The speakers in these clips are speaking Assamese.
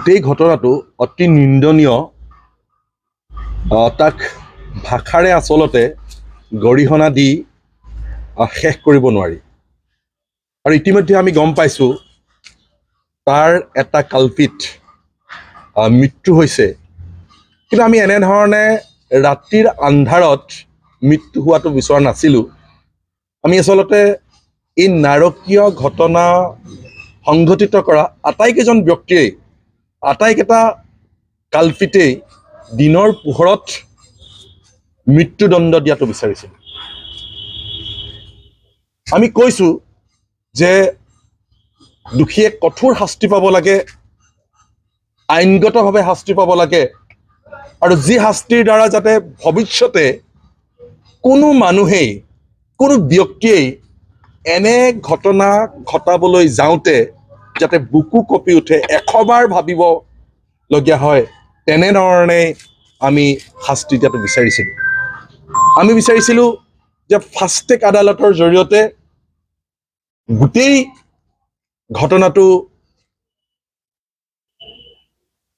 গোটেই ঘটনাটো অতি নিন্দনীয়। তাক ভাষাৰে আচলতে গৰিহণা দি শেষ কৰিব নোৱাৰি। আৰু ইতিমধ্যে আমি গম পাইছোঁ তাৰ এটা কাল্পিত মৃত্যু হৈছে। কিন্তু আমি এনেধৰণে ৰাতিৰ আন্ধাৰত মৃত্যু হোৱাটো বিচৰা নাছিলোঁ। আমি আচলতে এই নাৰকীয় ঘটনা সংঘটিত কৰা আটাইকেইজন ব্যক্তিয়েই আটাইকেইটা কাল্পিতেই দিনৰ পোহৰত মৃত্যুদণ্ড দিয়াটো বিচাৰিছিলোঁ। আমি কৈছোঁ যে দোষীয়ে কঠোৰ শাস্তি পাব লাগে, আইনগতভাৱে শাস্তি পাব লাগে, আৰু যি শাস্তিৰ দ্বাৰা যাতে ভৱিষ্যতে কোনো মানুহেই কোনো ব্যক্তিয়েই এনে ঘটনা ঘটাবলৈ যাওঁতে যাতে বুকু কঁপি উঠে, এশবাৰ ভাবিবলগীয়া হয়, তেনেধৰণেই আমি শাস্তি দিয়াটো বিচাৰিছিলোঁ। আমি বিচাৰিছিলোঁ যে ফাষ্ট ট্ৰেক আদালতৰ জৰিয়তে গোটেই ঘটনাটো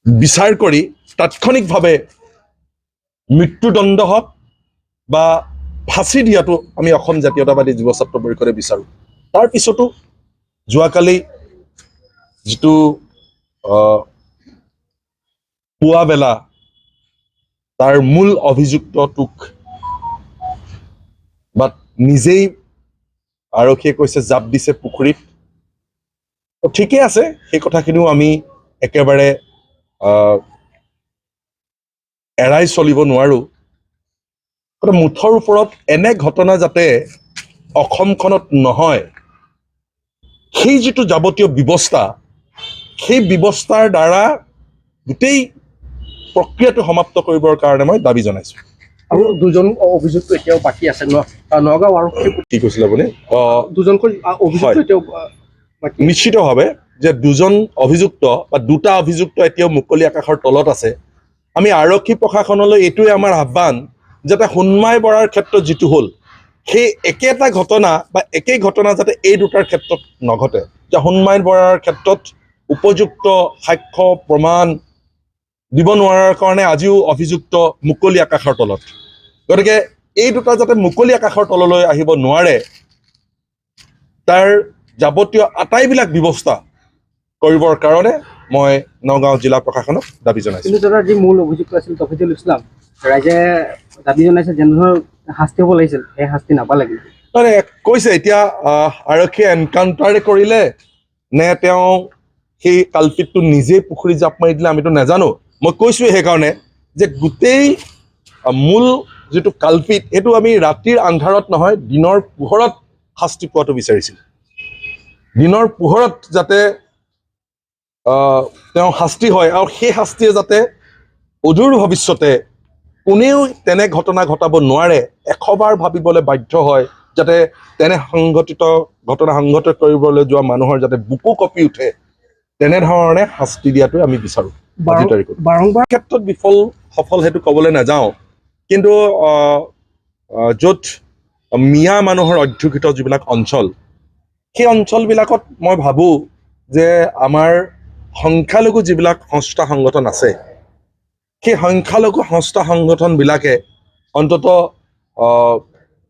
বিচাৰ কৰি তাৎক্ষণিকভাৱে মৃত্যুদণ্ড হওক বা ফাঁচি দিয়াটো আমি অসম জাতীয়তাবাদী যুৱ ছাত্ৰ পৰিষদে বিচাৰোঁ। তাৰ পিছতো যোৱাকালি যিটো পুৱা বেলা তাৰ মূল অভিযুক্তটোক বা নিজেই আৰক্ষীয়ে কৈছে জাপ দিছে পুখুৰীত, ঠিকে আছে, সেই কথাখিনিও আমি একেবাৰে এৰাই চলিব নোৱাৰোঁ। মুঠৰ ওপৰত এনে ঘটনা যাতে অসমখনত নহয়, সেই যিটো যাৱতীয় ব্যৱস্থা, সেই ব্যৱস্থাৰ দ্বাৰা গোটেই প্ৰক্ৰিয়াটো সমাপ্ত কৰিবৰ কাৰণে মই দাবী জনাইছোঁ। আৰু দুজন অভিযুক্ত এতিয়াও বাকী আছে নগাঁও আৰক্ষী। কি কৈছিল আপুনি? দুজনকৈ অভিযুক্ত এতিয়াও নিশ্চিতভাৱে যে দুজন অভিযুক্ত বা দুটা অভিযুক্ত এতিয়াও মুকলি আকাশৰ তলত আছে। আমি আৰক্ষী প্ৰশাসনলৈ এইটোৱে আমাৰ আহ্বান, যাতে সোণমাই বৰাৰ ক্ষেত্ৰত যিটো হ'ল, সেই একেটা ঘটনা বা একেই ঘটনা যাতে এই দুটাৰ ক্ষেত্ৰত নঘটে। যে সোণমাই বৰাৰ ক্ষেত্ৰত উপযুক্ত সাক্ষ্য প্ৰমাণ দিব নোৱাৰাৰ কাৰণে আজিও অভিযুক্ত মুকলি আকাশৰ তলত। গতিকে এই দুটা যাতে মুকলি আকাশৰ তললৈ আহিব নোৱাৰে, তাৰ যাৱতীয় আটাইবিলাক ব্যৱস্থা কৰিবৰ কাৰণে মই নগাঁও জিলা প্ৰশাসনক দাবী জনাইছোঁ। কিন্তু দাদা, যি মূল অভিযুক্ত আছিল তফিজুল ইছলাম, ৰাইজে দাবী জনাইছে যেনেধৰণৰ শাস্তি হ'ব লাগিছিল সেই শাস্তি নাপালে। কৈছে এতিয়া আৰক্ষীয়ে এনকাউণ্টাৰে কৰিলে নে তেওঁ সেই কাল্পিতটো নিজেই পুখুৰীত জাপ মাৰি দিলে আমিতো নাজানো। মই কৈছোঁৱে সেইকাৰণে যে গোটেই মূল যিটো কাল্পিত, সেইটো আমি ৰাতিৰ আন্ধাৰত নহয়, দিনৰ পোহৰত শাস্তি পোৱাটো বিচাৰিছিলোঁ। দিনৰ পোহৰত যাতে তেওঁ শাস্তি হয়, আৰু সেই শাস্তিয়ে যাতে অদূৰ ভৱিষ্যতে কোনেও তেনে ঘটনা ঘটাব নোৱাৰে, এশবাৰ ভাবিবলৈ বাধ্য হয়, যাতে তেনে ঘটনা সংঘটিত কৰিবলৈ যোৱা মানুহৰ যাতে বুকু কঁপি উঠে, তেনেধৰণে শাস্তি দিয়াটোৱে আমি বিচাৰোঁ। বাৰম্বাৰ ক্ষেত্ৰত সফল সেইটো ক'বলৈ নাযাওঁ, কিন্তু য'ত মিয়া মানুহৰ অধ্যুষিত যিবিলাক অঞ্চল, সেই অঞ্চলবিলাকত মই ভাবোঁ যে আমাৰ সংখ্যালঘু যিবিলাক সংস্থা সংগঠন আছে, সেই সংখ্যালঘু সংস্থা সংগঠনবিলাকে অন্তত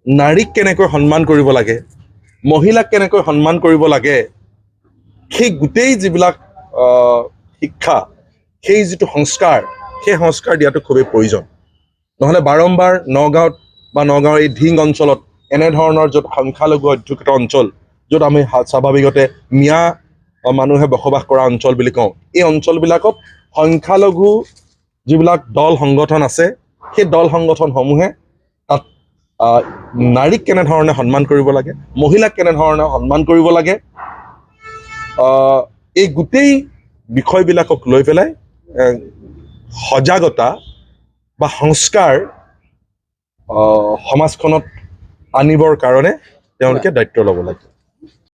নাৰীক কেনেকৈ সন্মান কৰিব লাগে, মহিলাক কেনেকৈ সন্মান কৰিব লাগে, সেই গোটেই যিবিলাক শিক্ষা, সেই যিটো সংস্কাৰ, সেই সংস্কাৰ দিয়াটো খুবেই প্ৰয়োজন। নহ'লে বাৰম্বাৰ নগাঁৱত বা নগাঁৱৰ এই ধিং অঞ্চলত এনেধৰণৰ য'ত সংখ্যালঘু অধ্যুষিত অঞ্চল, য'ত আমি স্বাভাৱিকতে মিয়া মানুহে বসবাস কৰা অঞ্চল বুলি কওঁ, এই অঞ্চলবিলাকত সংখ্যালঘু যিবিলাক দল সংগঠন আছে, সেই দল সংগঠনসমূহে তাত নাৰীক কেনেধৰণে সন্মান কৰিব লাগে, মহিলাক কেনেধৰণে সন্মান কৰিব লাগে, এই গোটেই বিষয়বিলাকক লৈ পেলাই সজাগতা বা সংস্কাৰ সমাজখনত আনিবৰ কাৰণে তেওঁলোকে দায়িত্ব ল'ব লাগে।